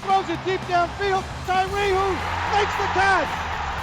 throws it deep downfield. Tyree who makes the catch.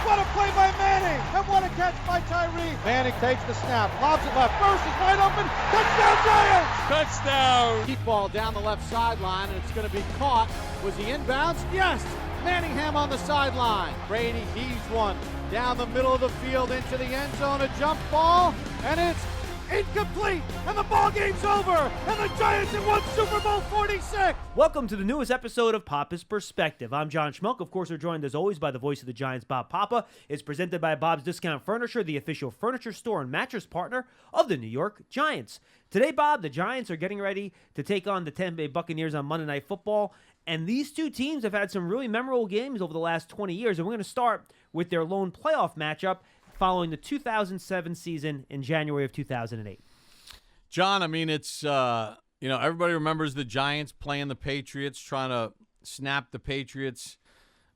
What a play by Manning, and what a catch by Tyree. Manning takes the snap, lobs it left. Burst is wide open. Touchdown Giants! Touchdown! Deep ball down the left sideline, and it's going to be caught. Was he inbounds? Yes! Manningham on the sideline. Brady heaves one down the middle of the field into the end zone. A jump ball, and it's incomplete, and the ball game's over, and the Giants have won Super Bowl 46. Welcome to the newest episode of Papa's Perspective. I'm John Schmelk. Of course, we're joined as always by the voice of the Giants, Bob Papa. It's presented by Bob's Discount Furniture, the official furniture store and mattress partner of the New York Giants. Today, Bob, the Giants are getting ready to take on the Tampa Bay Buccaneers on Monday Night Football, and these two teams have had some really memorable games over the last 20 years, and we're going to start with their lone playoff matchup following the 2007 season in January of 2008. John, I mean, it's, everybody remembers the Giants playing the Patriots, trying to snap the Patriots'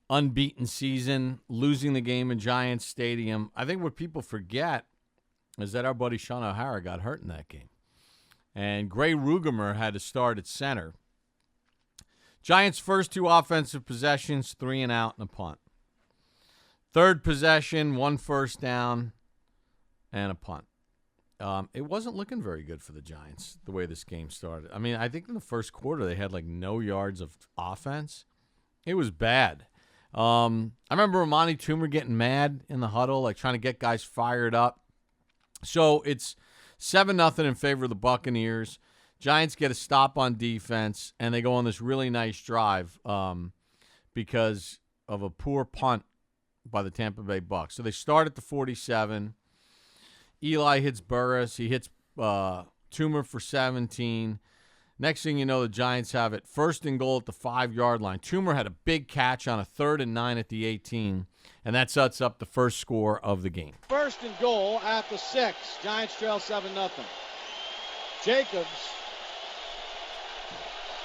unbeaten season, losing the game in Giants Stadium. I think what people forget is that our buddy Sean O'Hara got hurt in that game. And Gray Rugemer had to start at center. Giants' first two offensive possessions, 3 and out and a punt. Third possession, 1 first down, and a punt. It wasn't looking very good for the Giants, the way this game started. I mean, I think in the first quarter they had like no yards of offense. It was bad. I remember Amani Toomer getting mad in the huddle, like trying to get guys fired up. So it's 7-0 in favor of the Buccaneers. Giants get a stop on defense, and they go on this really nice drive because of a poor punt by the Tampa Bay Bucs. So they start at the 47. Eli hits Burris. He hits Toomer for 17. Next thing you know, the Giants have it. First and goal at the 5-yard line. Toomer had a big catch on a 3rd and 9 at the 18, and that sets up the first score of the game. First and goal at the 6. Giants trail 7-0. Jacobs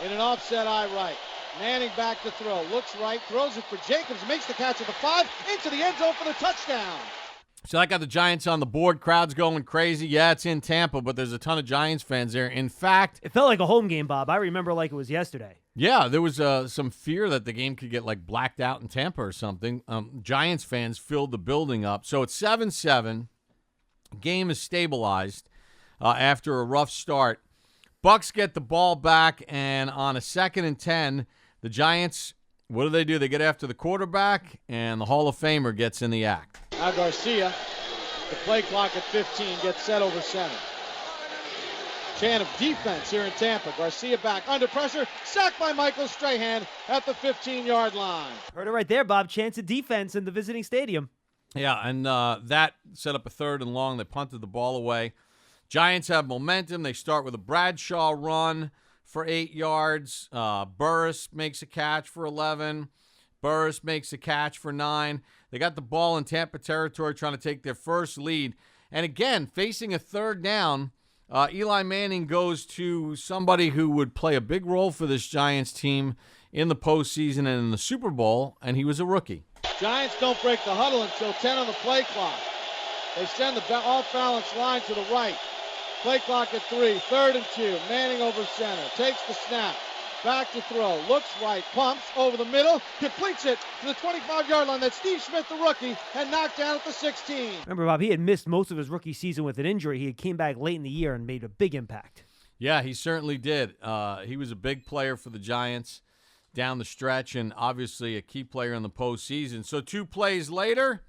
in an offset eye right. Manning back to throw. Looks right. Throws it for Jacobs. Makes the catch at the 5. Into the end zone for the touchdown. So that got the Giants on the board. Crowd's going crazy. Yeah, it's in Tampa, but there's a ton of Giants fans there. In fact, It felt like a home game, Bob. I remember like it was yesterday. yeah, there was some fear that the game could get like blacked out in Tampa or something. Giants fans filled the building up. So it's 7-7. Game is stabilized after a rough start. Bucs get the ball back, and on a 2nd and 10, the Giants, what do? They get after the quarterback, and the Hall of Famer gets in the act. Now Garcia, the play clock at 15, gets set over center. Chant of defense here in Tampa. Garcia back under pressure. Sacked by Michael Strahan at the 15-yard line. Heard it right there, Bob. Chance of defense in the visiting stadium. Yeah, and that set up a 3rd and long. They punted the ball away. Giants have momentum. They start with a Bradshaw run for 8 yards. Burris makes a catch for 11. Burris makes a catch for 9. They got the ball in Tampa territory trying to take their first lead. And again, facing a 3rd down, Eli Manning goes to somebody who would play a big role for this Giants team in the postseason and in the Super Bowl, and he was a rookie. Giants don't break the huddle until 10 on the play clock. They send the off-balance line to the right. Play clock at 3, 3rd and 2. Manning over center. Takes the snap. Back to throw. Looks right. Pumps over the middle. Completes it to the 25-yard line. That's Steve Smith, the rookie, and knocked down at the 16. Remember, Bob, he had missed most of his rookie season with an injury. He came back late in the year and made a big impact. Yeah, he certainly did. He was a big player for the Giants down the stretch and obviously a key player in the postseason. So 2 plays later,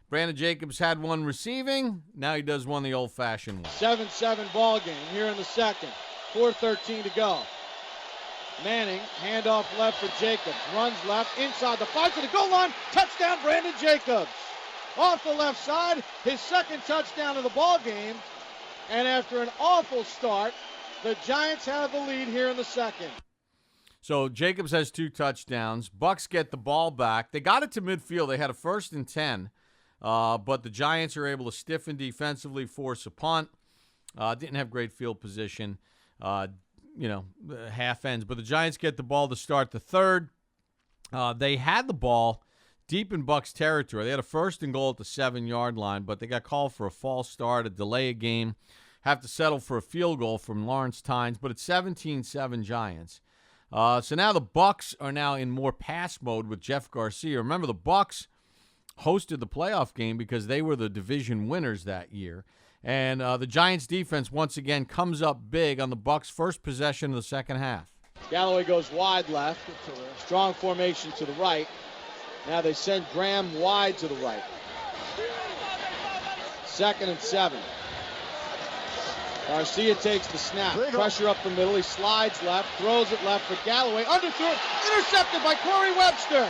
Brandon Jacobs had one receiving. Now he does one the old-fashioned way. 7-7 ball game here in the second. 4:13 to go. Manning, handoff left for Jacobs. Runs left, inside the 5 to the goal line. Touchdown, Brandon Jacobs. Off the left side, his second touchdown of the ball game. And after an awful start, the Giants have the lead here in the second. So Jacobs has 2 touchdowns. Bucs get the ball back. They got it to midfield. They had a 1st and 10. But the Giants are able to stiffen defensively, force a punt. Didn't have great field position, half ends. But the Giants get the ball to start the 3rd. They had the ball deep in Bucs territory. They had a 1st and goal at the 7-yard line, but they got called for a false start, a delay of game, have to settle for a field goal from Lawrence Tynes. But it's 17-7 Giants. So now the Bucs are now in more pass mode with Jeff Garcia. Remember, the Bucs hosted the playoff game because they were the division winners that year. And the Giants defense once again comes up big on the Bucs' first possession of the second half. Galloway goes wide left. Strong formation to the right. Now they send Graham wide to the right. 2nd and 7. Garcia takes the snap. Pressure up the middle. He slides left, throws it left for Galloway. Underthrow, intercepted by Corey Webster.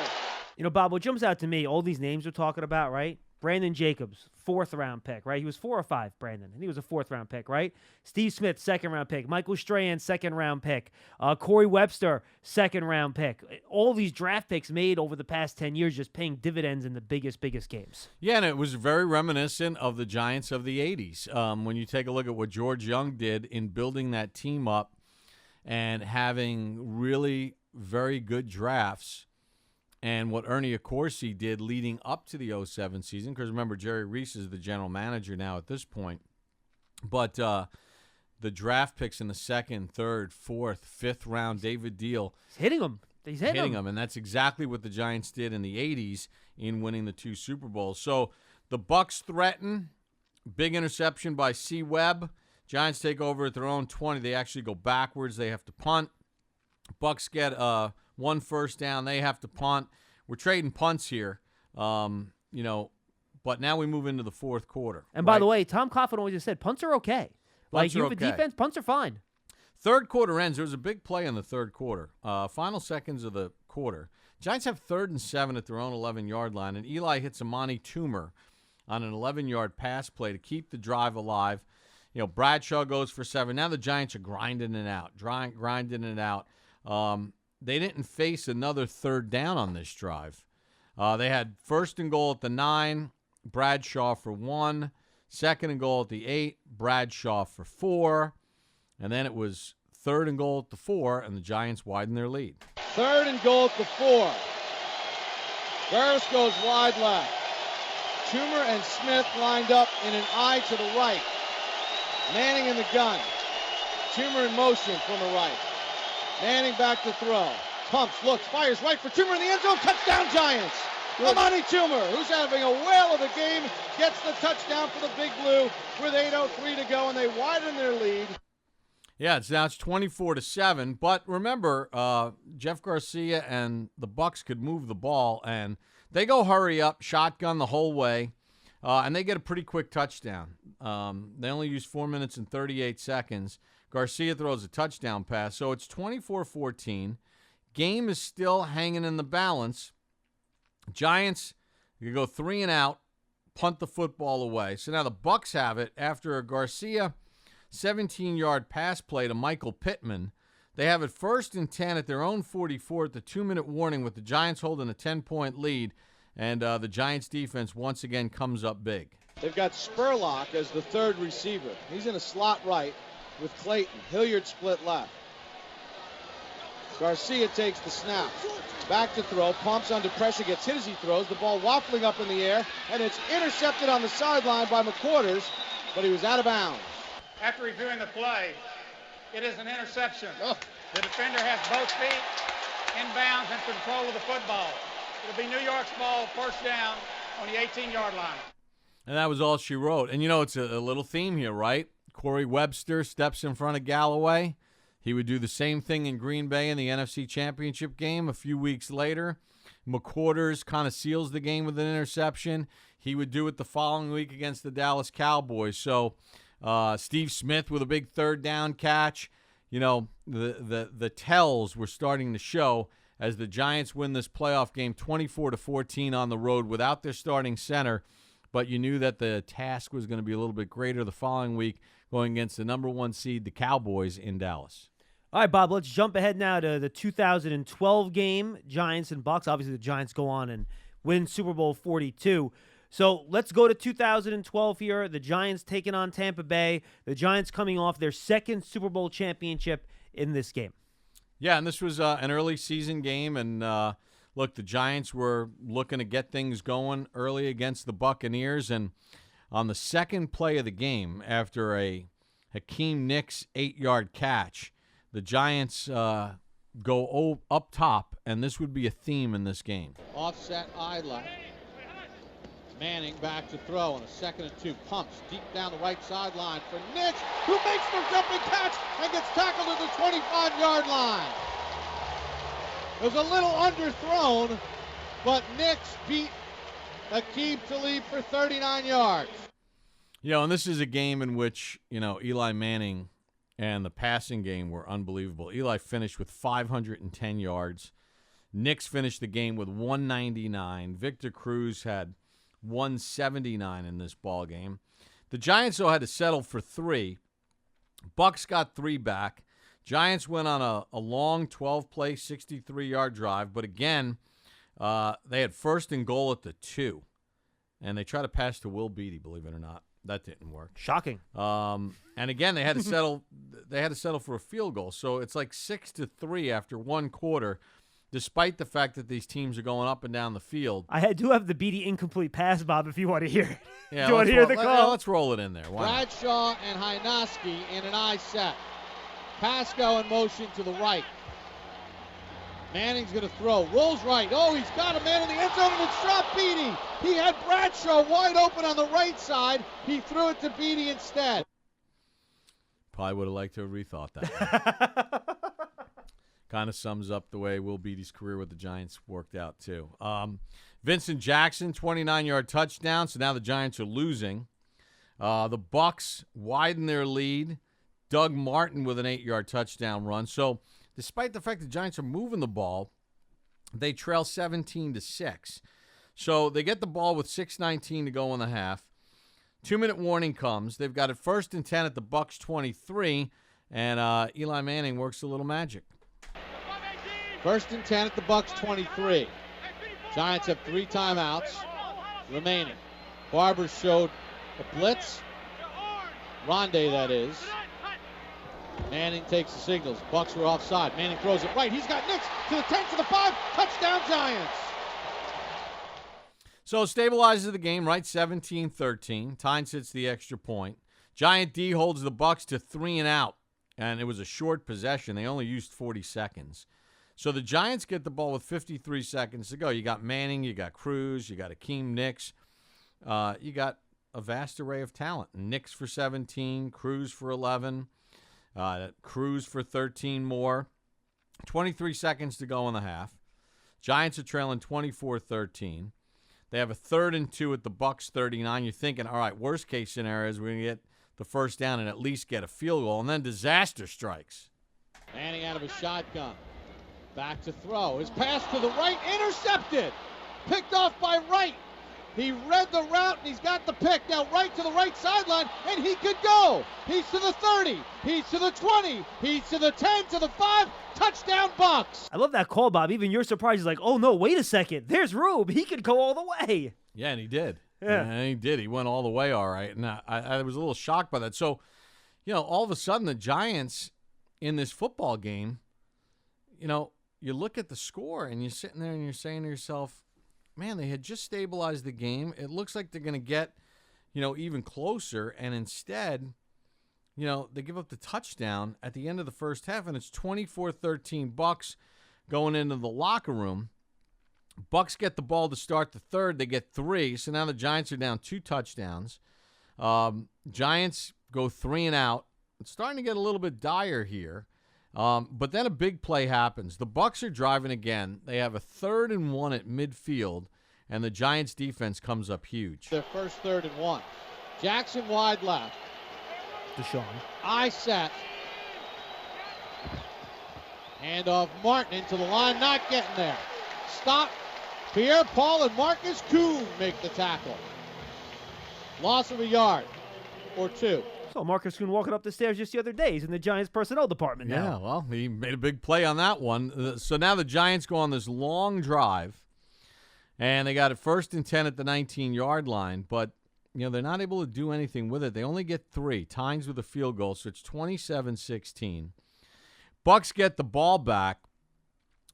You know, Bob, what jumps out to me, all these names we're talking about, right? Brandon Jacobs, 4th-round pick, right? He was 4 or 5, Brandon. And he was a 4th-round pick, right? Steve Smith, 2nd-round pick. Michael Strahan, 2nd-round pick. Corey Webster, 2nd-round pick. All these draft picks made over the past 10 years just paying dividends in the biggest games. Yeah, and it was very reminiscent of the Giants of the 80s. When you take a look at what George Young did in building that team up and having really very good drafts, and what Ernie Accorsi did leading up to the 07 season, because remember, Jerry Reese is the general manager now at this point. But the draft picks in the 2nd, 3rd, 4th, 5th round, David Deal. He's hitting them. He's hitting them. And that's exactly what the Giants did in the 80s in winning the 2 Super Bowls. So the Bucs threaten. Big interception by C. Webb. Giants take over at their own 20. They actually go backwards. They have to punt. Bucs get 1 first down. They have to punt. We're trading punts here, but now we move into the 4th quarter. And by the way, Tom Coughlin always just said punts are okay. Like, you have a defense, punts are fine. 3rd quarter ends. There was a big play in the 3rd quarter. Final seconds of the quarter. Giants have 3rd and 7 at their own 11-yard line, and Eli hits Amani Toomer on an 11-yard pass play to keep the drive alive. Bradshaw goes for 7. Now the Giants are grinding it out. They didn't face another 3rd down on this drive. They had 1st and goal at the 9, Bradshaw for 1. 2nd and goal at the 8, Bradshaw for 4. And then it was 3rd and goal at the 4, and the Giants widen their lead. 3rd and goal at the 4. Burris goes wide left. Toomer and Smith lined up in an eye to the right. Manning in the gun. Toomer in motion from the right. Manning back to throw. Pumps, looks, fires right for Toomer in the end zone. Touchdown, Giants. Amani Toomer, who's having a whale of a game, gets the touchdown for the Big Blue with 8:03 to go, and they widen their lead. Yeah, it's 24-7. But remember, Jeff Garcia and the Bucs could move the ball, and they go hurry up, shotgun the whole way, and they get a pretty quick touchdown. They only use 4 minutes and 38 seconds. Garcia throws a touchdown pass, so it's 24-14. Game is still hanging in the balance. Giants, you go 3 and out, punt the football away. So now the Bucs have it after a Garcia 17-yard pass play to Michael Pittman. They have it 1st and 10 at their own 44 at the 2-minute warning with the Giants holding a 10-point lead, and the Giants defense once again comes up big. They've got Spurlock as the 3rd receiver. He's in a slot right with Clayton. Hilliard split left. Garcia takes the snap. Back to throw. Pumps under pressure. Gets hit as he throws. The ball waffling up in the air. And it's intercepted on the sideline by McQuarters. But he was out of bounds. After reviewing the play, it is an interception. The defender has both feet in bounds and control of the football. It'll be New York's ball, 1st down on the 18-yard line. And that was all she wrote. And, it's a little theme here, right? Corey Webster steps in front of Galloway. He would do the same thing in Green Bay in the NFC Championship game a few weeks later. McQuarters kind of seals the game with an interception. He would do it the following week against the Dallas Cowboys. So Steve Smith with a big 3rd down catch. The tells were starting to show as the Giants win this playoff game 24-14 on the road without their starting center. But you knew that the task was going to be a little bit greater the following week going against the number 1 seed, the Cowboys, in Dallas. All right, Bob, let's jump ahead now to the 2012 game, Giants and Bucs. Obviously, the Giants go on and win Super Bowl 42. So let's go to 2012 here. The Giants taking on Tampa Bay. The Giants coming off their 2nd Super Bowl championship in this game. Yeah, and this was an early season game, and look, the Giants were looking to get things going early against the Buccaneers, and on the 2nd play of the game, after a Hakeem Nicks 8-yard catch, the Giants go up top, and this would be a theme in this game. Offset eye left. Manning back to throw on a 2nd and 2. Pumps deep down the right sideline for Nix, who makes the jumping catch and gets tackled at the 25-yard line. It was a little underthrown, but Nix beat Aqib Talib for 39 yards. And this is a game in which, Eli Manning and the passing game were unbelievable. Eli finished with 510 yards. Nix finished the game with 199. Victor Cruz had 179 in this ball game. The Giants, though, had to settle for 3. Bucs got 3 back. Giants went on a long 12-play, 63-yard drive, but again, they had 1st and goal at the 2, and they tried to pass to Will Beatty, believe it or not. That didn't work. Shocking. And again, they had to settle. They had to settle for a field goal. So it's like 6-3 after 1 quarter. Despite the fact that these teams are going up and down the field. I do have the Beatty incomplete pass, Bob, if you want to hear it. Yeah, do you want to hear the call? Let's roll it in there. Why not? Bradshaw and Hynoski in an eye set. Pasco in motion to the right. Manning's going to throw. Rolls right. Oh, he's got a man in the end zone, and it's dropped Beatty. He had Bradshaw wide open on the right side. He threw it to Beatty instead. Probably would have liked to have rethought that. Kind of sums up the way Will Beatty's career with the Giants worked out, too. Vincent Jackson, 29-yard touchdown, so now the Giants are losing. The Bucs widen their lead. Doug Martin with an 8-yard touchdown run. So despite the fact the Giants are moving the ball, they trail 17-6. So they get the ball with 6:19 to go in the half. 2-minute warning comes. They've got it 1st and 10 at the Bucs 23, and Eli Manning works a little magic. 1st and 10 at the Bucs 23. Giants have 3 timeouts remaining. Barber showed a blitz. Rondé, that is. Manning takes the signals. Bucs were offside. Manning throws it right. He's got Nix to the 10, to the 5. Touchdown, Giants. So stabilizes the game, right? 17-13. Tynes hits the extra point. Giant D holds the Bucs to 3 and out, and it was a short possession. They only used 40 seconds. So the Giants get the ball with 53 seconds to go. You got Manning, you got Cruz, you got Akeem Nicks. You got a vast array of talent. Nicks for 17, Cruz for 11, Cruz for 13 more. 23 seconds to go in the half. Giants are trailing 24-13. They have a 3rd and 2 at the Bucs 39. You're thinking, all right, worst case scenario is we're going to get the first down and at least get a field goal, and then disaster strikes. Manning out of a shotgun. Back to throw. His pass to the right, intercepted. Picked off by Wright. He read the route, and he's got the pick. Now right to the right sideline, and he could go. He's to the 30. He's to the 20. He's to the 10, to the 5. Touchdown, Bucs. I love that call, Bob. Even you're surprised. He's like, oh, no, wait a second. There's room. He could go all the way. Yeah, and he did. Yeah. And he did. He went all the way all right. And I was a little shocked by that. So, all of a sudden the Giants in this football game, you look at the score and you're sitting there and you're saying to yourself, man, they had just stabilized the game. It looks like they're going to get, even closer. And instead, they give up the touchdown at the end of the first half, and it's 24-13 Bucs going into the locker room. Bucs get the ball to start the third. They get 3, so now the Giants are down 2 touchdowns. Giants go 3 and out. It's starting to get a little bit dire here. But then a big play happens. The Bucs are driving again. They have a 3rd and 1 at midfield, and the Giants defense comes up huge. Their first 3rd and 1. Jackson wide left. Deshaun. Eye set. Handoff Martin into the line, not getting there. Stop. Pierre-Paul and Marcus Kuhn make the tackle. Loss of a yard or 2. So Marcus Kuhn walking up the stairs just the other day. He's in the Giants personnel department now. Yeah, well, he made a big play on that one. So now the Giants go on this long drive, and they got it 1st and 10 at the 19-yard line, but they're not able to do anything with it. They only get 3. Tynes with a field goal, so it's 27-16. Bucs get the ball back.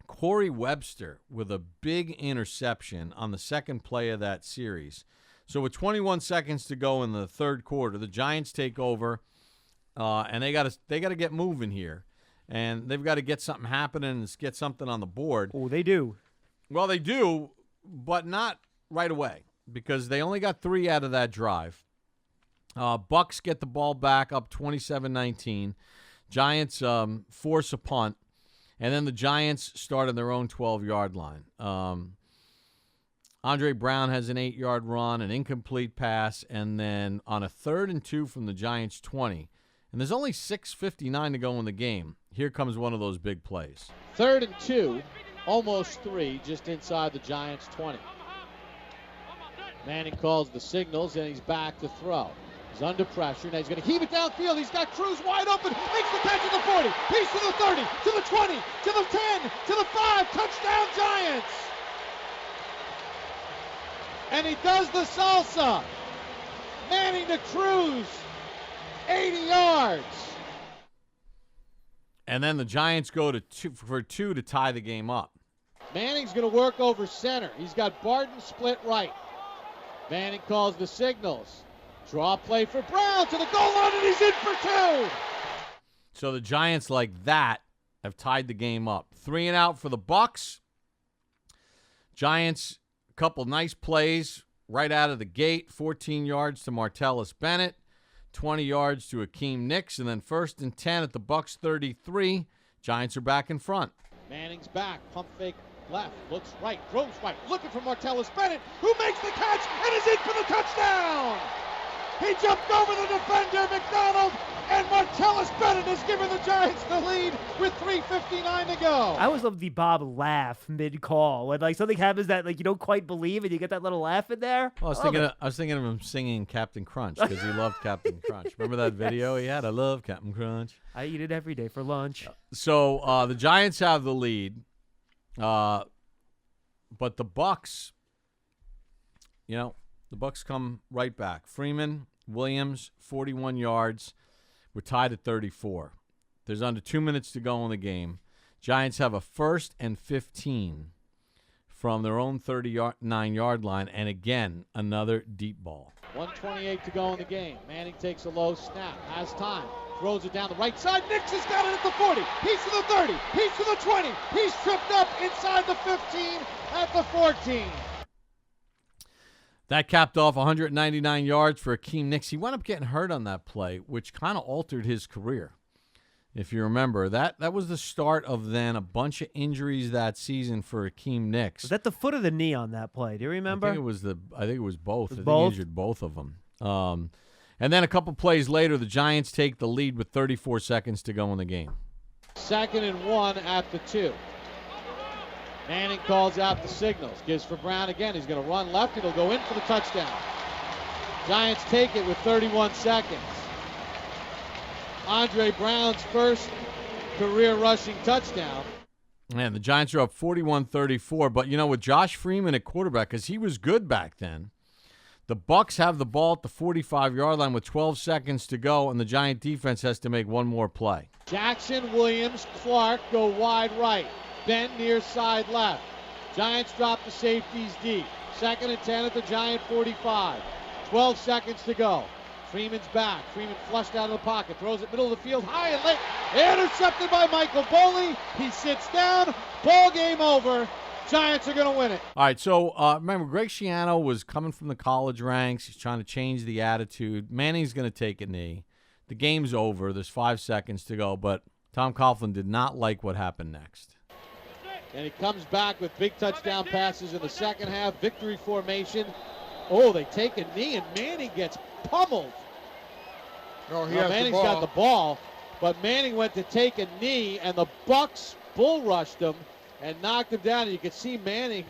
Corey Webster with a big interception on the second play of that series. So with 21 seconds to go in the third quarter, the Giants take over, and they got to get moving here. and they've got to get something happening and get something on the board. Oh, they do. Well, they do, but not right away because they only got 3 out of that drive. Bucs get the ball back up 27-19. Giants force a punt, and then the Giants start on their own 12-yard line. Andre Brown has an 8-yard run, an incomplete pass, and then on a 3rd and 2 from the Giants' 20. And there's only 6:59 to go in the game. Here comes one of those big plays. 3rd and 2, almost 3, just inside the Giants' 20. Manning calls the signals, and he's back to throw. He's under pressure. Now he's going to heave it downfield. He's got Cruz wide open. Makes the catch at the 40. He's to the 30, to the 20, to the 10, to the 5. Touchdown, Giants. And he does the salsa. Manning to Cruz. 80 yards. And then the Giants go to 2 to tie the game up. Manning's going to work over center. He's got Barton split right. Manning calls the signals. Draw play for Brown to the goal line, and he's in for 2. So the Giants, like that, have tied the game up. 3 and out for the Bucs. Giants, a couple nice plays right out of the gate. 14 yards to Martellus Bennett, 20 yards to Akeem Nicks, and then 1st and 10 at the Bucs 33. Giants are back in front. Manning's back, pump fake left, looks right, throws right, looking for Martellus Bennett, who makes the catch and is in for the touchdown. He jumped over the defender, McDonald, and Martellus Bennett has given the Giants the lead with 3:59 to go. I always love the Bob laugh mid-call when like something happens that like you don't quite believe and you get that little laugh in there. Well, I was thinking of him singing Captain Crunch because he loved Captain Crunch. Remember that video he had? I love Captain Crunch. I eat it every day for lunch. So the Giants have the lead, but the Bucs, the Bucs come right back. Freeman, Williams, 41 yards. We're tied at 34. There's under 2 minutes to go in the game. Giants have a 1st and 15 from their own 39-yard line, and again, another deep ball. 1:28 to go in the game. Manning takes a low snap, has time, throws it down the right side. Nicks has got it at the 40. He's to the 30. He's to the 20. He's tripped up inside the 15 at the 14. That capped off 199 yards for Akeem Nicks. He wound up getting hurt on that play, which kind of altered his career. If you remember, that was the start of then a bunch of injuries that season for Akeem Nicks. Was that the foot or the knee on that play? Do you remember? I think it was both. I think both? he injured both of them. And then a couple plays later, the Giants take the lead with 34 seconds to go in the game. 2nd and 1 at the 2. Manning calls out the signals. Gives for Brown again. He's going to run left. It'll go in for the touchdown. Giants take it with 31 seconds. Andre Brown's first career rushing touchdown. Man, the Giants are up 41-34. But, with Josh Freeman at quarterback, because he was good back then, the Bucs have the ball at the 45-yard line with 12 seconds to go, and the Giant defense has to make one more play. Jackson, Williams, Clark go wide right. Bent near side left. Giants drop the safeties deep. 2nd and 10 at the Giant 45. 12 seconds to go. Freeman's back. Freeman flushed out of the pocket. Throws it middle of the field. High and late. Intercepted by Michael Boley. He sits down. Ball game over. Giants are going to win it. All right, so remember, Greg Schiano was coming from the college ranks. He's trying to change the attitude. Manning's going to take a knee. The game's over. There's 5 seconds to go, but Tom Coughlin did not like what happened next. And he comes back with big touchdown passes in the second half. Victory formation. Oh, they take a knee, and Manning gets pummeled. No, he has Manning's the ball. got the ball, but Manning went to take a knee, and the Bucs bull rushed him and knocked him down. And you could see Manning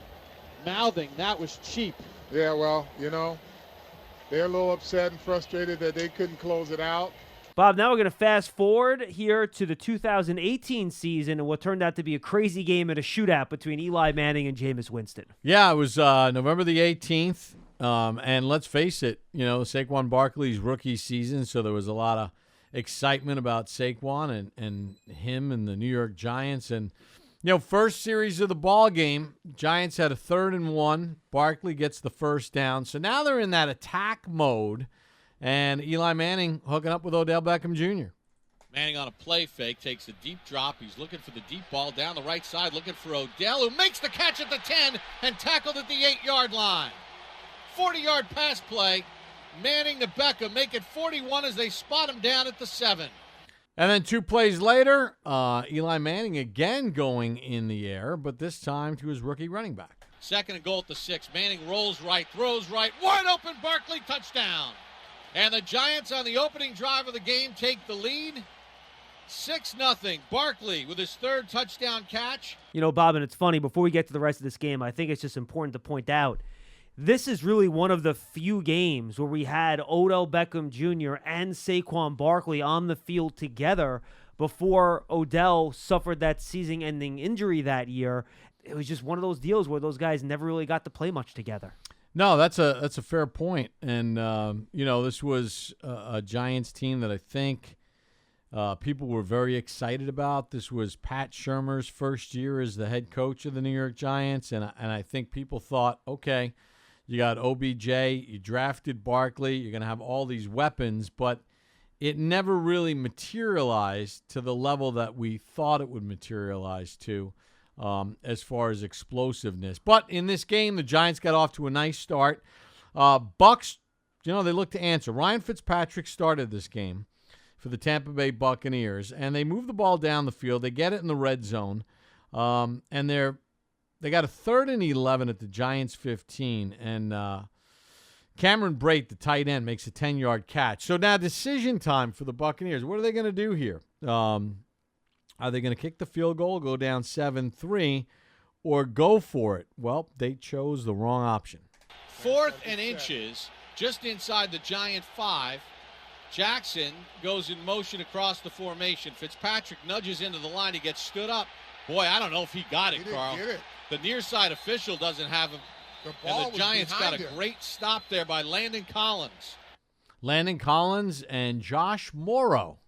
mouthing, that was cheap. Yeah, well, they're a little upset and frustrated that they couldn't close it out. Bob, now we're going to fast forward here to the 2018 season and what turned out to be a crazy game and a shootout between Eli Manning and Jameis Winston. Yeah, it was November the 18th, and let's face it, Saquon Barkley's rookie season, so there was a lot of excitement about Saquon and him and the New York Giants. And, first series of the ball game, Giants had a 3rd and 1. Barkley gets the first down. So now they're in that attack mode. And Eli Manning hooking up with Odell Beckham Jr. Manning on a play fake, takes a deep drop. He's looking for the deep ball down the right side, looking for Odell, who makes the catch at the 10 and tackled at the 8-yard line. 40-yard pass play. Manning to Beckham, make it 41 as they spot him down at the 7. And then 2 plays later, Eli Manning again going in the air, but this time to his rookie running back. 2nd and goal at the 6. Manning rolls right, throws right, wide open, Barkley, touchdown. And the Giants on the opening drive of the game take the lead. 6-0. Barkley with his 3rd touchdown catch. You know, Bob, and it's funny, before we get to the rest of this game, I think it's just important to point out, this is really one of the few games where we had Odell Beckham Jr. and Saquon Barkley on the field together before Odell suffered that season-ending injury that year. It was just one of those deals where those guys never really got to play much together. No, that's a fair point. And, this was a Giants team that I think people were very excited about. This was Pat Shurmur's first year as the head coach of the New York Giants, and I think people thought, okay, you got OBJ, you drafted Barkley, you're going to have all these weapons, but it never really materialized to the level that we thought it would materialize to as far as explosiveness. But in this game, the Giants got off to a nice start. Bucs, they look to answer. Ryan Fitzpatrick started this game for the Tampa Bay Buccaneers, and they move the ball down the field. They get it in the red zone, and they got a 3rd and 11 at the Giants' 15, and Cameron Brate, the tight end, makes a 10-yard catch. So now decision time for the Buccaneers. What are they going to do here? Are they going to kick the field goal, go down 7-3, or go for it? Well, they chose the wrong option. 4th and inches, just inside the Giant 5. Jackson goes in motion across the formation. Fitzpatrick nudges into the line. He gets stood up. Boy, I don't know if he got it, Carl. Get it. The near side official doesn't have him. And the Giants got a great stop there by Landon Collins. Landon Collins and Josh Morrow,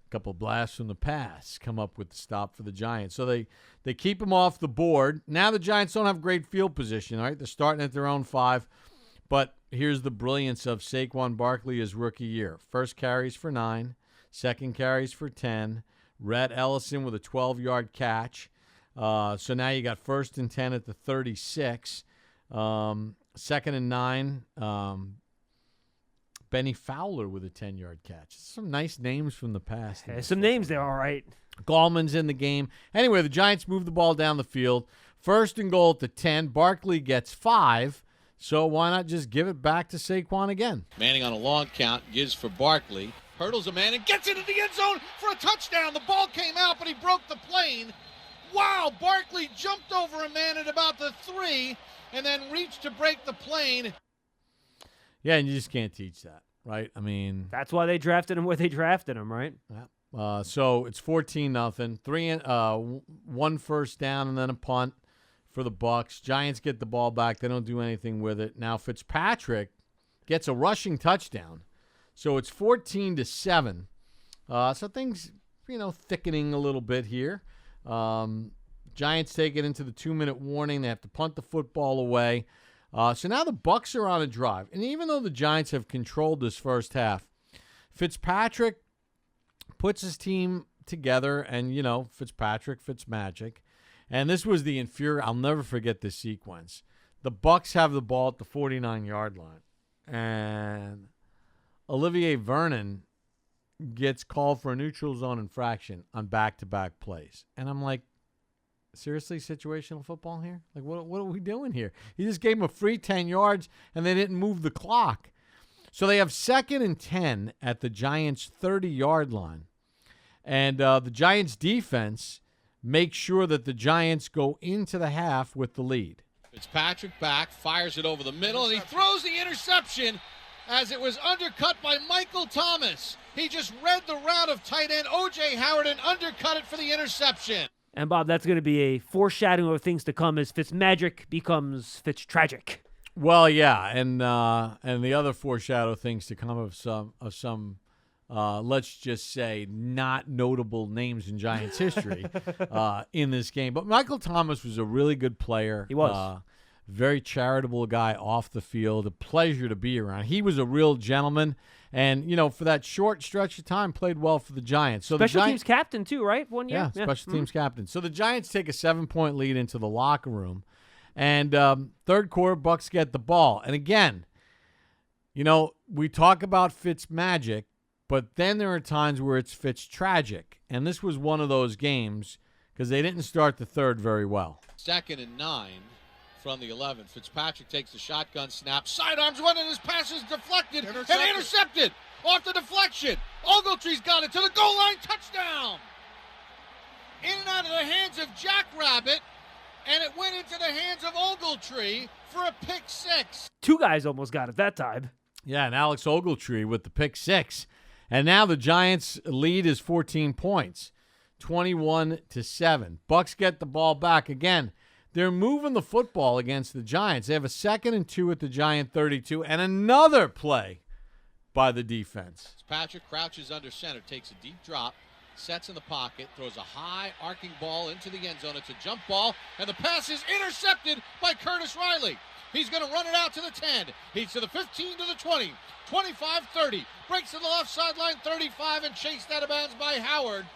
a couple blasts from the pass, come up with the stop for the Giants. So they keep him off the board. Now the Giants don't have great field position, right? They're starting at their own 5. But here's the brilliance of Saquon Barkley his rookie year. 1st carries for 9, 2nd carries for 10. Rhett Ellison with a 12-yard catch. So now you got 1st and 10 at the 36. 2nd and 9. Benny Fowler with a 10-yard catch. Some nice names from the past. Yeah, some names there, all right. Gallman's in the game. Anyway, the Giants move the ball down the field. 1st and goal at the 10. Barkley gets 5. So why not just give it back to Saquon again? Manning on a long count, gives for Barkley. Hurdles a man and gets into the end zone for a touchdown. The ball came out, but he broke the plane. Wow, Barkley jumped over a man at about the 3 and then reached to break the plane. Yeah, and you just can't teach that, right? I mean, That's why they drafted him where they drafted him, right? yeah. So it's 14-0. 1 first down and then a punt for the Bucs. Giants get the ball back. They don't do anything with it. Now Fitzpatrick gets a rushing touchdown. So it's 14-7. So things, thickening a little bit here. Giants take it into the 2-minute warning. They have to punt the football away. So now the Bucs are on a drive. And even though the Giants have controlled this first half, Fitzpatrick puts his team together, and, Fitzpatrick, Fitzmagic. And this was the I'll never forget this sequence. The Bucs have the ball at the 49-yard line. And Olivier Vernon gets called for a neutral zone infraction on back-to-back plays. And I'm like, seriously, situational football here? Like, what are we doing here? He just gave him a free 10 yards, and they didn't move the clock. So they have 2nd and 10 at the Giants' 30-yard line. And the Giants' defense makes sure that the Giants go into the half with the lead. Fitzpatrick back, fires it over the middle, and he throws the interception as it was undercut by Michael Thomas. He just read the route of tight end O.J. Howard and undercut it for the interception. And, Bob, that's going to be a foreshadowing of things to come as Fitzmagic becomes Fitztragic. Well, yeah, and the other foreshadow things to come of some let's just say not notable names in Giants history in this game. But Michael Thomas was a really good player. He was. very charitable guy off the field, a pleasure to be around. He was a real gentleman, and, for that short stretch of time, played well for the Giants. So Special teams captain, too, right? 1 year? Yeah, special teams captain. So the Giants take a 7-point lead into the locker room, and third quarter, Bucs get the ball. And again, we talk about Fitz magic, but then there are times where it's Fitz tragic. And this was one of those games because they didn't start the third very well. 2nd and 9 from the 11. Fitzpatrick takes the shotgun snap. Sidearms one, and his pass is deflected and intercepted. Off the deflection. Ogletree's got it to the goal line. Touchdown. In and out of the hands of Jackrabbit, and it went into the hands of Ogletree for a pick 6. 2 guys almost got it that time. Yeah, and Alex Ogletree with the pick 6. And now the Giants' lead is 14 points, 21-7. Bucs get the ball back again. They're moving the football against the Giants. They have a 2nd and 2 at the Giant 32, and another play by the defense. Patrick crouches under center, takes a deep drop, sets in the pocket, throws a high arcing ball into the end zone. It's a jump ball, and the pass is intercepted by Curtis Riley. He's going to run it out to the 10. He's to the 15, to the 20, 25, 30. Breaks to the left sideline, 35, and chased out of bounds by Howard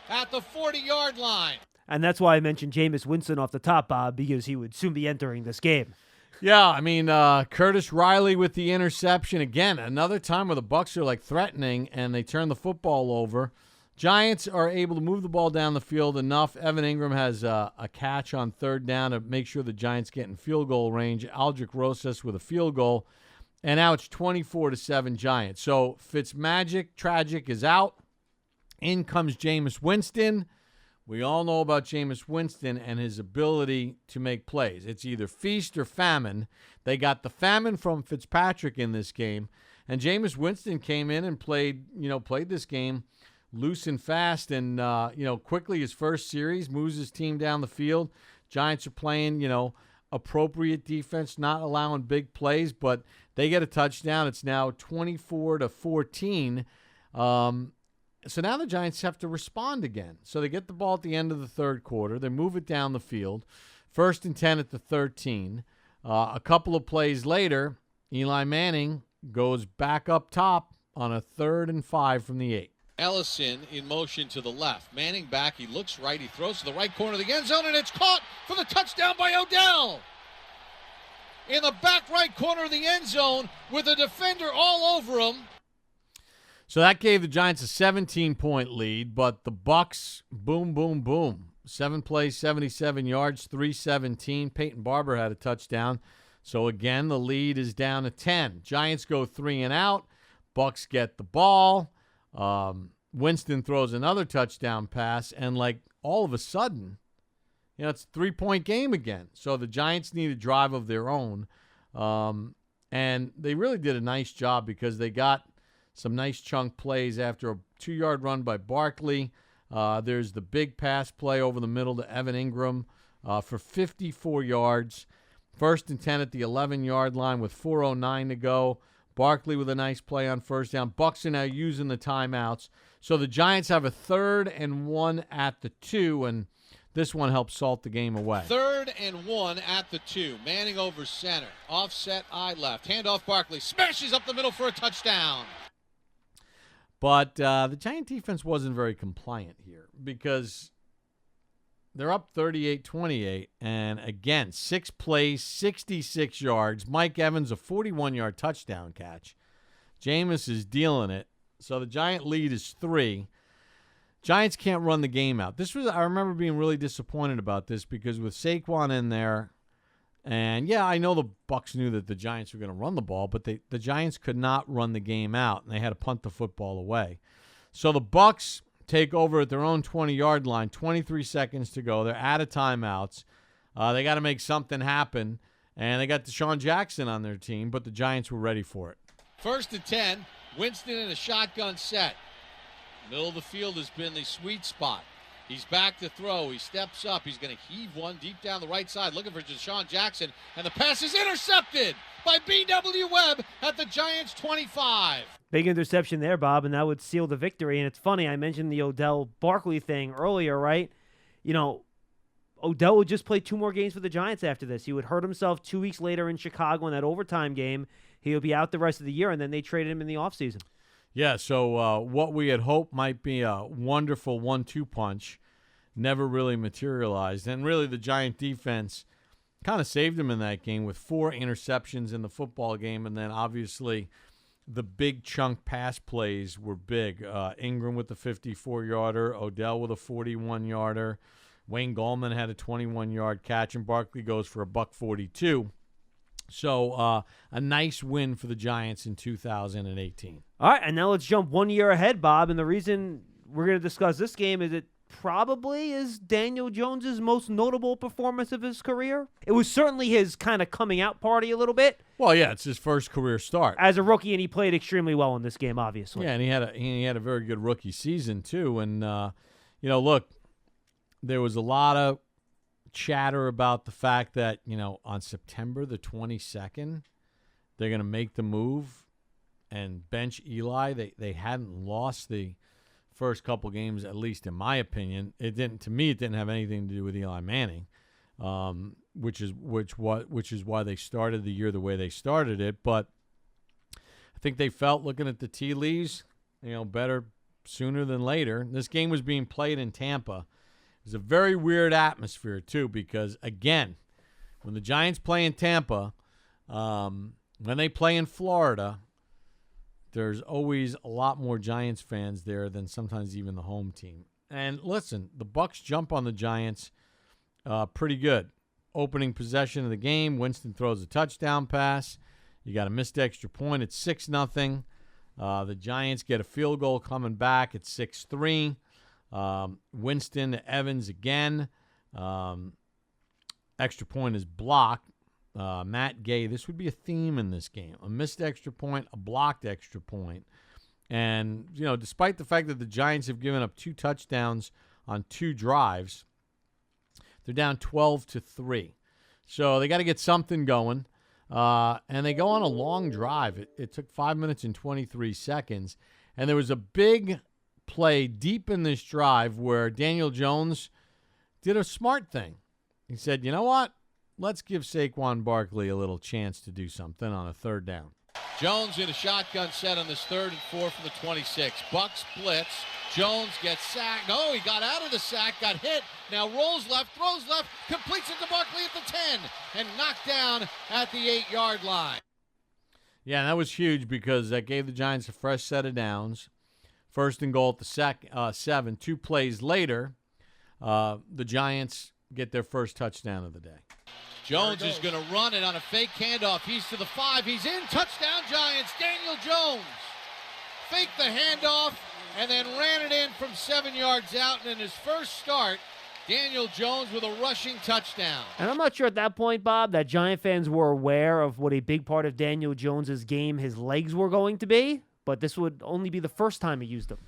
at the 40-yard line. And that's why I mentioned Jameis Winston off the top, Bob, because he would soon be entering this game. Yeah, I mean, Curtis Riley with the interception. Again, another time where the Bucs are threatening and they turn the football over. Giants are able to move the ball down the field enough. Evan Ingram has a catch on 3rd down to make sure the Giants get in field goal range. Aldrich Rosas with a field goal. And now it's 24-7 Giants. So Fitzmagic, tragic, is out. In comes Jameis Winston. We all know about Jameis Winston and his ability to make plays. It's either feast or famine. They got the famine from Fitzpatrick in this game. And Jameis Winston came in and played this game loose and fast, and quickly his first series moves his team down the field. Giants are playing appropriate defense, not allowing big plays, but they get a touchdown. It's now 24-14. So now the Giants have to respond again. So they get the ball at the end of the third quarter. They move it down the field. 1st and 10 at the 13. A couple of plays later, Eli Manning goes back up top on a 3rd and 5 from the 8. Ellison in motion to the left. Manning back. He looks right. He throws to the right corner of the end zone, and it's caught for the touchdown by Odell. In the back right corner of the end zone with a defender all over him. So that gave the Giants a 17-point lead, but the Bucs, boom, boom, boom. 7 plays, 77 yards, 317. Peyton Barber had a touchdown. So again, the lead is down to 10. Giants go 3 and out. Bucs get the ball. Winston throws another touchdown pass, and all of a sudden, it's a 3-point game again. So the Giants need a drive of their own, and they really did a nice job because they got some nice chunk plays after a 2-yard run by Barkley. There's the big pass play over the middle to Evan Ingram for 54 yards. 1st and 10 at the 11-yard line with 4:09 to go. Barkley with a nice play on 1st down. Bucs are now using the timeouts. So the Giants have a 3rd and 1 at the 2, and this one helps salt the game away. 3rd and 1 at the 2. Manning over center. Offset eye left. Handoff Barkley. Smashes up the middle for a touchdown. But the Giant defense wasn't very compliant here because they're up 38-28. And again, 6 plays, 66 yards. Mike Evans, a 41-yard touchdown catch. Jameis is dealing it. So the Giant lead is 3. Giants can't run the game out. I remember being really disappointed about this because with Saquon in there, and yeah, I know the Bucs knew that the Giants were going to run the ball, but the Giants could not run the game out, and they had to punt the football away. So the Bucs take over at their own 20-yard line, 23 seconds to go. They're out of timeouts. They got to make something happen, and they got Deshaun Jackson on their team, but the Giants were ready for it. 1st and 10, Winston in a shotgun set. Middle of the field has been the sweet spot. He's back to throw. He steps up. He's going to heave one deep down the right side, looking for Deshaun Jackson, and the pass is intercepted by B.W. Webb at the Giants' 25. Big interception there, Bob, and that would seal the victory. And it's funny, I mentioned the Odell Barkley thing earlier, right? Odell would just play 2 more games for the Giants after this. He would hurt himself 2 weeks later in Chicago in that overtime game. He would be out the rest of the year, and then they traded him in the offseason. Yeah, so what we had hoped might be a wonderful 1-2 punch never really materialized. And really the Giant defense kind of saved him in that game with 4 interceptions in the football game, and then obviously the big chunk pass plays were big. Ingram with the 54-yarder, Odell with a 41-yarder. Wayne Gallman had a 21-yard catch, and Barkley goes for a $142. So a nice win for the Giants in 2018. All right, and now let's jump 1 year ahead, Bob. And the reason we're going to discuss this game is it probably is Daniel Jones's most notable performance of his career. It was certainly his kind of coming out party a little bit. Well, yeah, it's his first career start As a rookie, and he played extremely well in this game, obviously. Yeah, and he had a very good rookie season too. And look, there was a lot of chatter about the fact that on September the 22nd, they're going to make the move and bench Eli. They hadn't lost the first couple games, at least in my opinion. It didn't have anything to do with Eli Manning, which is why they started the year the way they started it. But I think they felt, looking at the tea leaves, better sooner than later. This game was being played in Tampa. It was a very weird atmosphere too, because again, when the Giants play in Tampa, when they play in Florida, there's always a lot more Giants fans there than sometimes even the home team. And listen, the Bucs jump on the Giants pretty good. Opening possession of the game, Winston throws a touchdown pass. You got a missed extra point. It's 6-0. The Giants get a field goal coming back. It's 6-3. Winston to Evans again. Extra point is blocked. Matt Gay, this would be a theme in this game. A missed extra point, a blocked extra point. And, despite the fact that the Giants have given up 2 touchdowns on 2 drives, they're down 12-3. So they got to get something going. And they go on a long drive. It took 5 minutes and 23 seconds. And there was a big play deep in this drive where Daniel Jones did a smart thing. He said, you know what? Let's give Saquon Barkley a little chance to do something on a 3rd down. Jones in a shotgun set on this 3rd and 4 from the 26. Bucs blitz. Jones gets sacked. No, he got out of the sack, got hit. Now rolls left, throws left, completes it to Barkley at the 10, and knocked down at the 8-yard line. Yeah, and that was huge because that gave the Giants a fresh set of downs. 1st and goal at the 7. 2 plays later, the Giants get their first touchdown of the day. Jones is going to run it on a fake handoff. He's to the 5. He's in. Touchdown, Giants. Daniel Jones faked the handoff and then ran it in from 7 yards out. And in his first start, Daniel Jones with a rushing touchdown. And I'm not sure at that point, Bob, that Giant fans were aware of what a big part of Daniel Jones's game his legs were going to be. But this would only be the first time he used them.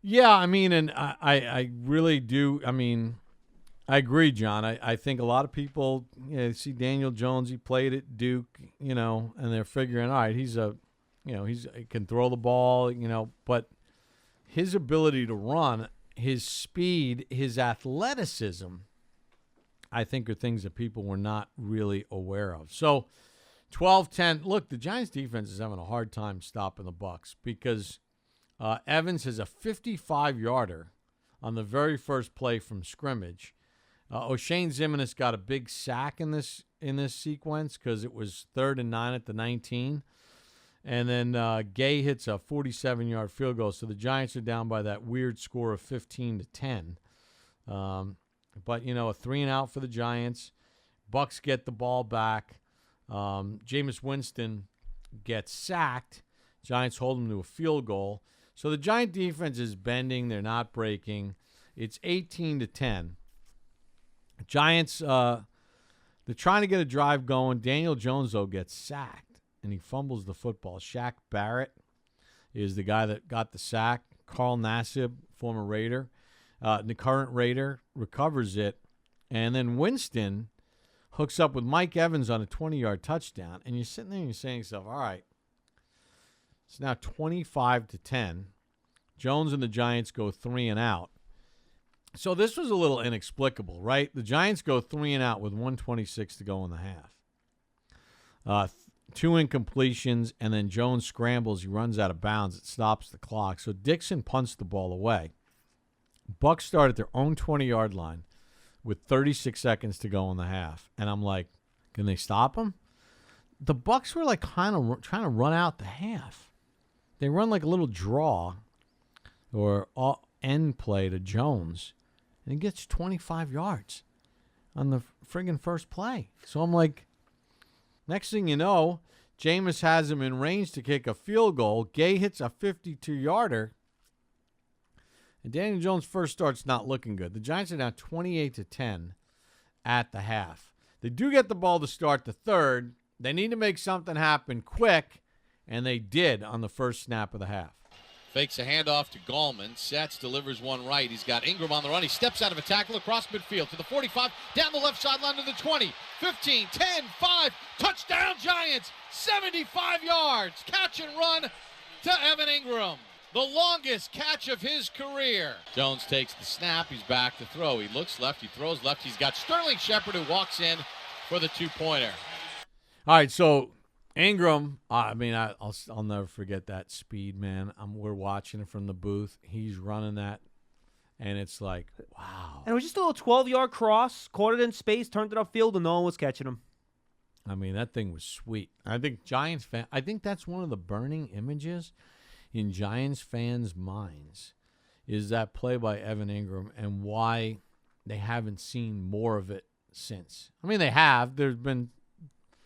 Yeah, I mean, and I really do. I mean, I agree, John. I think a lot of people see Daniel Jones. He played at Duke, and they're figuring, all right, he can throw the ball, but his ability to run, his speed, his athleticism, I think are things that people were not really aware of. So 12-10. Look, the Giants defense is having a hard time stopping the Bucs because Evans has a 55-yarder on the very first play from scrimmage. O'Shane Ximines got a big sack in this sequence because it was 3rd and 9 at the 19. And then Gay hits a 47-yard field goal. So the Giants are down by that weird score of 15-10. But, a 3-and-out for the Giants. Bucs get the ball back. Jameis Winston gets sacked. Giants hold him to a field goal. So the Giant defense is bending. They're not breaking. It's 18-10. Giants, they're trying to get a drive going. Daniel Jones, though, gets sacked, and he fumbles the football. Shaq Barrett is the guy that got the sack. Carl Nassib, former Raider, the current Raider, recovers it. And then Winston hooks up with Mike Evans on a 20-yard touchdown. And you're sitting there and you're saying to yourself, all right, it's now 25-10. Jones and the Giants go 3-and-out. So this was a little inexplicable, right? The Giants go 3 and out with 1:26 to go in the half. 2 incompletions, and then Jones scrambles. He runs out of bounds. It stops the clock. So Dixon punts the ball away. Bucs start at their own 20-yard line with 36 seconds to go in the half. And I'm like, can they stop him? The Bucs were like kind of trying to run out the half. They run like a little draw or end play to Jones, and he gets 25 yards on the friggin' first play. So I'm like, next thing you know, Jameis has him in range to kick a field goal. Gay hits a 52-yarder. And Daniel Jones' first start's not looking good. The Giants are down 28-10 at the half. They do get the ball to start the third. They need to make something happen quick, and they did on the first snap of the half. Fakes a handoff to Gallman. Sets, delivers one right. He's got Ingram on the run. He steps out of a tackle across midfield to the 45, down the left sideline to the 20, 15, 10, 5. Touchdown Giants, 75 yards. Catch and run to Evan Ingram. The longest catch of his career. Jones takes the snap. He's back to throw. He looks left. He throws left. He's got Sterling Shepard who walks in for the two-pointer. All right, so Ingram, I'll never forget that speed, man. We're watching it from the booth. He's running that, and it's like, wow. And it was just a little 12-yard cross, caught it in space, turned it upfield, and no one was catching him. I mean, that thing was sweet. I think I think that's one of the burning images in Giants fans' minds is that play by Evan Ingram and why they haven't seen more of it since. I mean, they have.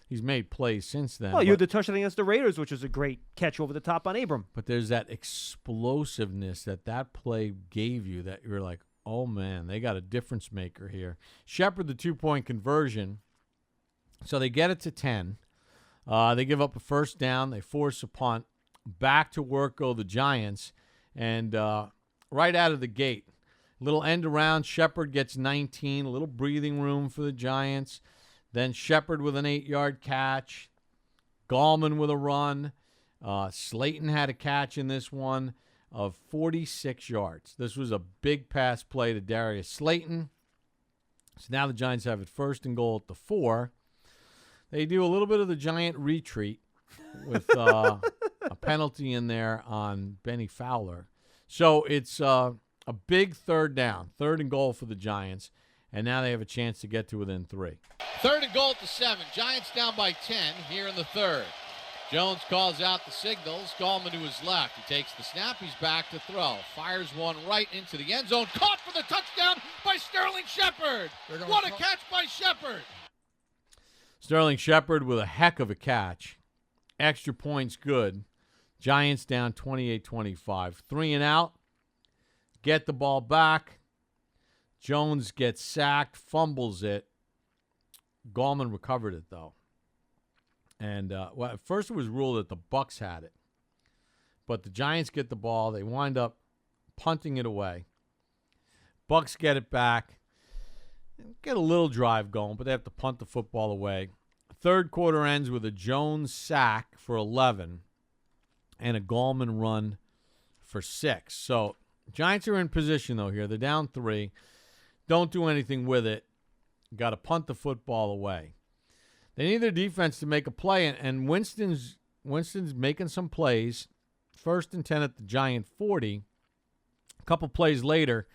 He's made plays since then. Well, you had the touchdown against the Raiders, which was a great catch over the top on Abram. But there's that explosiveness that play gave you that you're like, oh, man, they got a difference maker here. Shepard, the two-point conversion. So they get it to 10. They give up a first down. They force a punt. Back to work go the Giants. And right out of the gate, little end around. Shepard gets 19. A little breathing room for the Giants. Then Shepard with an 8-yard catch. Gallman with a run. Slayton had a catch in this one of 46 yards. This was a big pass play to Darius Slayton. So now the Giants have it first and goal at the 4. They do a little bit of the Giant retreat with a penalty in there on Benny Fowler. So it's a big third down, third and goal for the Giants. And now they have a chance to get to within 3. Third and goal at the 7. Giants down by 10 here in the third. Jones calls out the signals. Gallman to his left. He takes the snap. He's back to throw. Fires one right into the end zone. Caught for the touchdown by Sterling Shepard. What a catch by Shepard. Sterling Shepard with a heck of a catch. Extra points good. Giants down 28-25. 3 and out. Get the ball back. Jones gets sacked, fumbles it. Gallman recovered it, though. And at first it was ruled that the Bucs had it. But the Giants get the ball. They wind up punting it away. Bucs get it back. Get a little drive going, but they have to punt the football away. Third quarter ends with a Jones sack for 11 and a Gallman run for 6. So Giants are in position, though, here. They're down 3. Don't do anything with it. Got to punt the football away. They need their defense to make a play, and Winston's making some plays. First and 10 at the Giant 40. A couple plays later,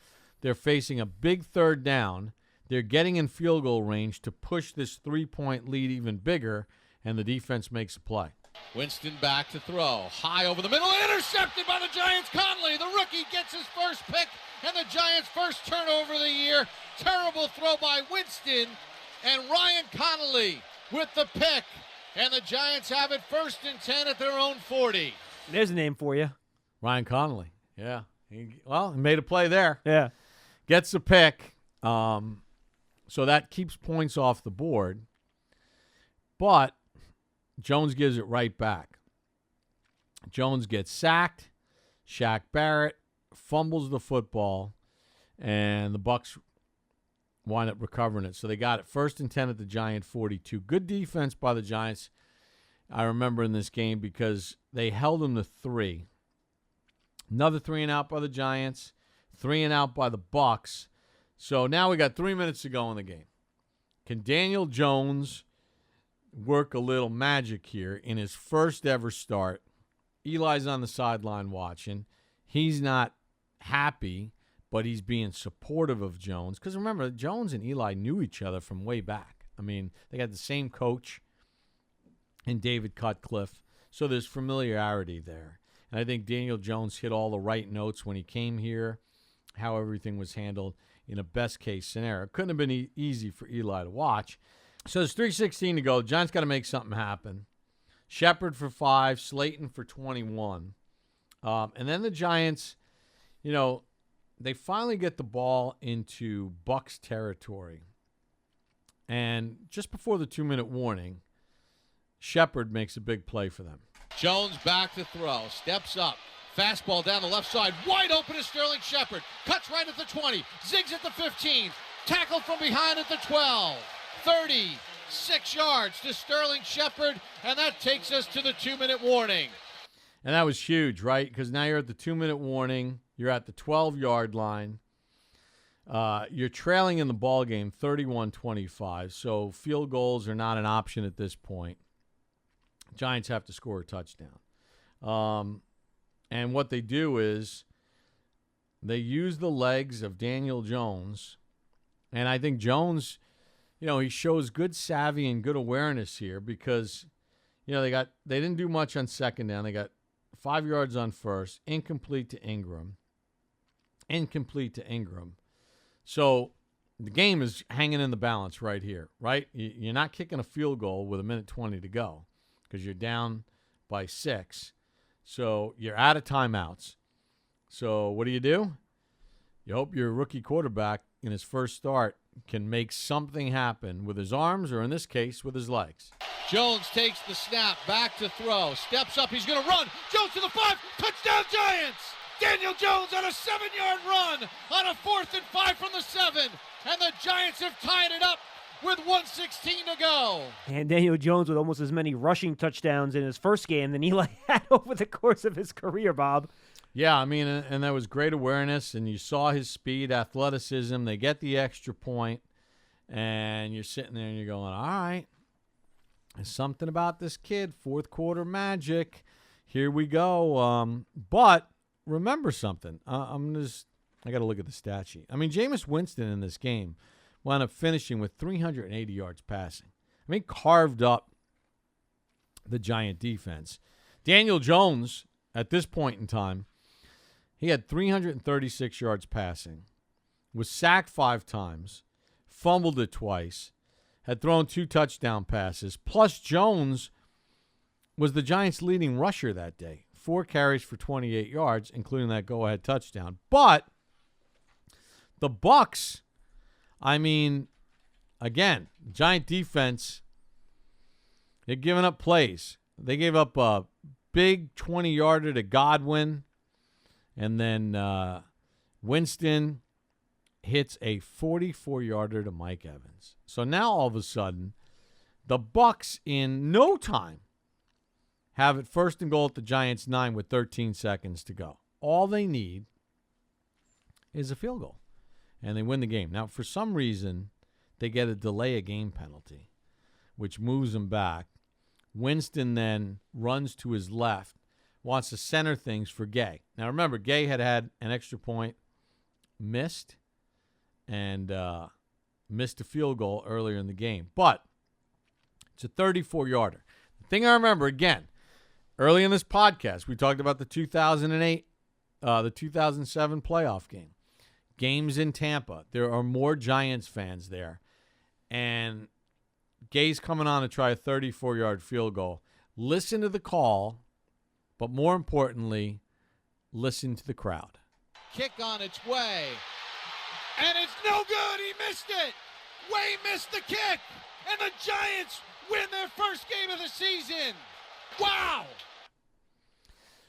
they're facing a big third down. They're getting in field goal range to push this 3-point lead even bigger, and the defense makes a play. Winston back to throw. High over the middle. Intercepted by the Giants. Conley, the rookie, gets his first pick. And the Giants' first turnover of the year. Terrible throw by Winston. And Ryan Connolly with the pick. And the Giants have it first and 10 at their own 40. There's a name for you. Ryan Connolly. Yeah. He made a play there. Yeah. Gets the pick. So that keeps points off the board. But Jones gives it right back. Jones gets sacked. Shaq Barrett fumbles the football, and the Bucs wind up recovering it. So they got it first and 10 at the Giant 42. Good defense by the Giants, I remember, in this game because they held them to 3. Another 3 and out by the Giants, 3 and out by the Bucs. So now we got 3 minutes to go in the game. Can Daniel Jones work a little magic here in his first ever start? Eli's on the sideline watching. He's not happy, but he's being supportive of Jones. Because remember, Jones and Eli knew each other from way back. I mean, they got the same coach in David Cutcliffe. So there's familiarity there. And I think Daniel Jones hit all the right notes when he came here, how everything was handled in a best-case scenario. It couldn't have been easy for Eli to watch. So there's 3:16 to go. Giants got to make something happen. Shepard for 5, Slayton for 21. And then the Giants, they finally get the ball into Bucs territory. And just before the 2-minute warning, Shepard makes a big play for them. Jones back to throw. Steps up. Fastball down the left side. Wide open is Sterling Shepard. Cuts right at the 20. Zigs at the 15. Tackled from behind at the 12. 36 yards to Sterling Shepard, and that takes us to the 2-minute warning. And that was huge, right? Because now you're at the 2-minute warning. You're at the 12-yard line. You're trailing in the ball game 31-25, so field goals are not an option at this point. Giants have to score a touchdown. And what they do is they they the legs of Daniel Jones. And I think Jones, he shows good savvy and good awareness here because, they didn't do much on second down. They got 5 yards on first, incomplete to Ingram. So the game is hanging in the balance right here, right? You're not kicking a field goal with 1:20 to go because you're down by 6. So you're out of timeouts. So what do? You hope your rookie quarterback in his first start can make something happen with his arms or, in this case, with his legs. Jones takes the snap, back to throw, steps up, he's going to run. Jones to the 5, touchdown Giants! Daniel Jones on a 7-yard run on a 4th and 5 from the 7, and the Giants have tied it up with 1:16 to go. And Daniel Jones with almost as many rushing touchdowns in his first game than Eli had over the course of his career, Bob. Yeah, I mean, and that was great awareness, and you saw his speed, athleticism. They get the extra point, and you're sitting there and you're going, all right, there's something about this kid, fourth quarter magic. Here we go. But remember something. I got to look at the stat sheet. I mean, Jameis Winston in this game wound up finishing with 380 yards passing. I mean, carved up the Giant defense. Daniel Jones, at this point in time, he had 336 yards passing, was sacked 5 times, fumbled it twice, had thrown 2 touchdown passes, plus Jones was the Giants' leading rusher that day. 4 carries for 28 yards, including that go-ahead touchdown. But the Bucs, I mean, again, Giant defense, they're giving up plays. They gave up a big 20-yarder to Godwin, and then Winston hits a 44-yarder to Mike Evans. So now all of a sudden, the Bucs in no time have it 1st and goal at the Giants' 9 with 13 seconds to go. All they need is a field goal, and they win the game. Now, for some reason, they get a delay of game penalty, which moves them back. Winston then runs to his left, wants to center things for Gay. Now, remember, Gay had an extra point missed and missed a field goal earlier in the game. But it's a 34-yarder. The thing I remember, again, early in this podcast, we talked about the 2008, the 2007 playoff game. Games in Tampa. There are more Giants fans there. And Gay's coming on to try a 34-yard field goal. Listen to the call, but more importantly, listen to the crowd. Kick on its way. And it's no good. He missed it. Way missed the kick. And the Giants win their first game of the season. Wow.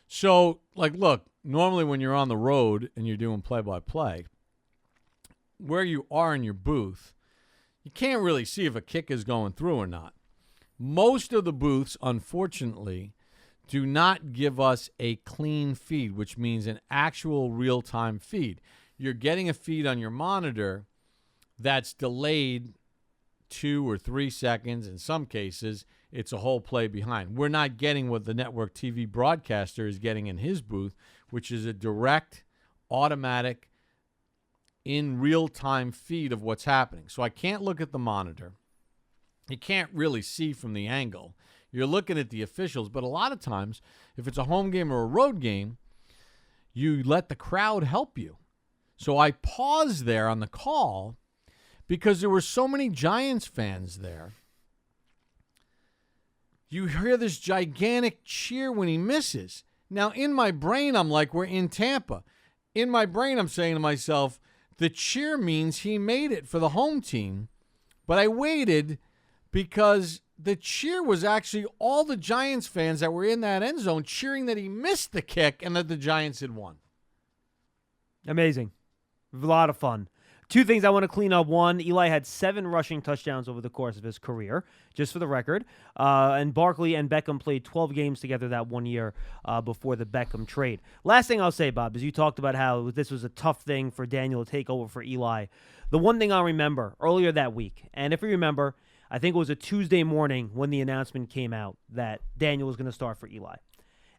So, look, normally when you're on the road and you're doing play-by-play, where you are in your booth, you can't really see if a kick is going through or not. Most of the booths, unfortunately, do not give us a clean feed, which means an actual real-time feed. You're getting a feed on your monitor, that's delayed 2 or 3 seconds. In some cases, it's a whole play behind. We're not getting what the network TV broadcaster is getting in his booth, which is a direct, automatic, in real-time feed of what's happening. So I can't look at the monitor. You can't really see from the angle. You're looking at the officials, but a lot of times, if it's a home game or a road game, you let the crowd help you. So I paused there on the call because there were so many Giants fans there. You hear this gigantic cheer when he misses. Now, in my brain, I'm like, we're in Tampa. In my brain, I'm saying to myself, the cheer means he made it for the home team. But I waited because the cheer was actually all the Giants fans that were in that end zone cheering that he missed the kick and that the Giants had won. Amazing. A lot of fun. Two things I want to clean up. One, Eli had 7 rushing touchdowns over the course of his career, just for the record. And Barkley and Beckham played 12 games together that one year before the Beckham trade. Last thing I'll say, Bob, is you talked about how this was a tough thing for Daniel to take over for Eli. The one thing I'll remember earlier that week, and if you remember, I think it was a Tuesday morning when the announcement came out that Daniel was going to start for Eli.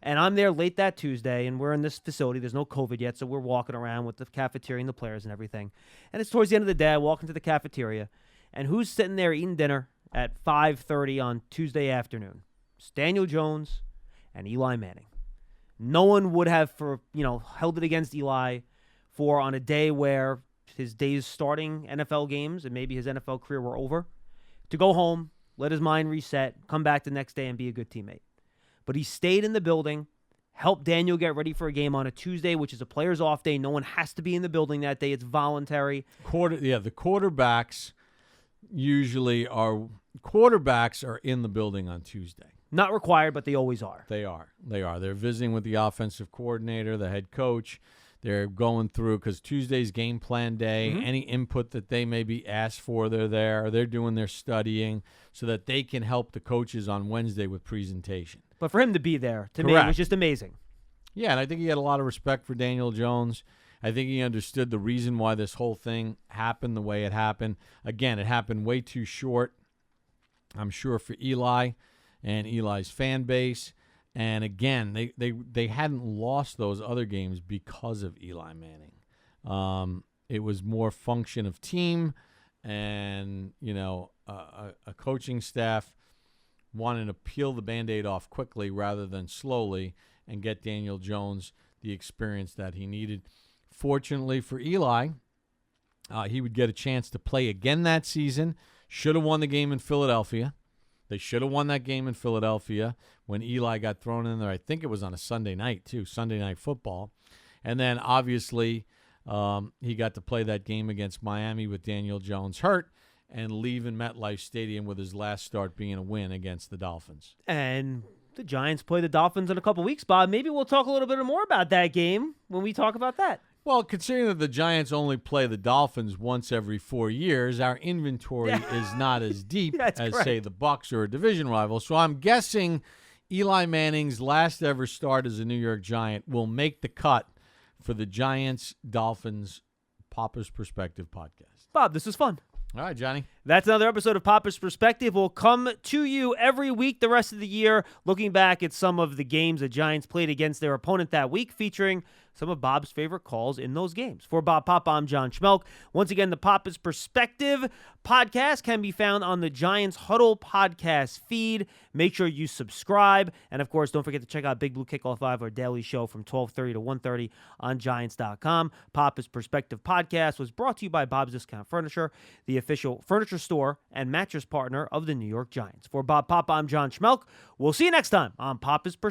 And I'm there late that Tuesday, and we're in this facility. There's no COVID yet, so we're walking around with the cafeteria and the players and everything. And it's towards the end of the day. I walk into the cafeteria, and who's sitting there eating dinner at 5:30 on Tuesday afternoon? It's Daniel Jones and Eli Manning. No one would have held it against Eli for on a day where his days starting NFL games and maybe his NFL career were over, to go home, let his mind reset, come back the next day and be a good teammate. But he stayed in the building, helped Daniel get ready for a game on a Tuesday, which is a player's off day. No one has to be in the building that day. It's voluntary. The quarterbacks usually are in the building on Tuesday. Not required, but they always are. They are. They're visiting with the offensive coordinator, the head coach. They're going through, because Tuesday's game plan day, any input that they may be asked for, they're there. They're doing their studying so that they can help the coaches on Wednesday with presentation. But for him to be there, to me, Correct. it was just amazing. Yeah, and I think he had a lot of respect for Daniel Jones. I think he understood the reason why this whole thing happened the way it happened. Again, it happened way too short, I'm sure, for Eli and Eli's fan base. And again, they hadn't lost those other games because of Eli Manning. It was more function of team and, a coaching staff wanting to peel the Band-Aid off quickly rather than slowly and get Daniel Jones the experience that he needed. Fortunately for Eli, he would get a chance to play again that season. Should have won the game in Philadelphia. They should have won that game in Philadelphia when Eli got thrown in there. I think it was on a Sunday night, too, Sunday Night Football. And then, obviously, he got to play that game against Miami with Daniel Jones hurt and leaving MetLife Stadium with his last start being a win against the Dolphins. And the Giants play the Dolphins in a couple weeks, Bob. Maybe we'll talk a little bit more about that game when we talk about that. Well, considering that the Giants only play the Dolphins once every 4 years, our inventory is not as deep as, correct. say, the Bucs or a division rival. So I'm guessing Eli Manning's last ever start as a New York Giant will make the cut for the Giants-Dolphins Papa's Perspective podcast. Bob, this was fun. All right, Johnny. That's another episode of Papa's Perspective. We'll come to you every week the rest of the year, looking back at some of the games the Giants played against their opponent that week, featuring some of Bob's favorite calls in those games. For Bob Papa, I'm John Schmelk. Once again, the Papa's Perspective podcast can be found on the Giants Huddle podcast feed. Make sure you subscribe. And, of course, don't forget to check out Big Blue Kickoff Live, our daily show from 12:30 to 1:30 on Giants.com. Papa's Perspective podcast was brought to you by Bob's Discount Furniture, the official furniture store and mattress partner of the New York Giants. For Bob Papa, I'm John Schmelk. We'll see you next time on Papa's Perspective.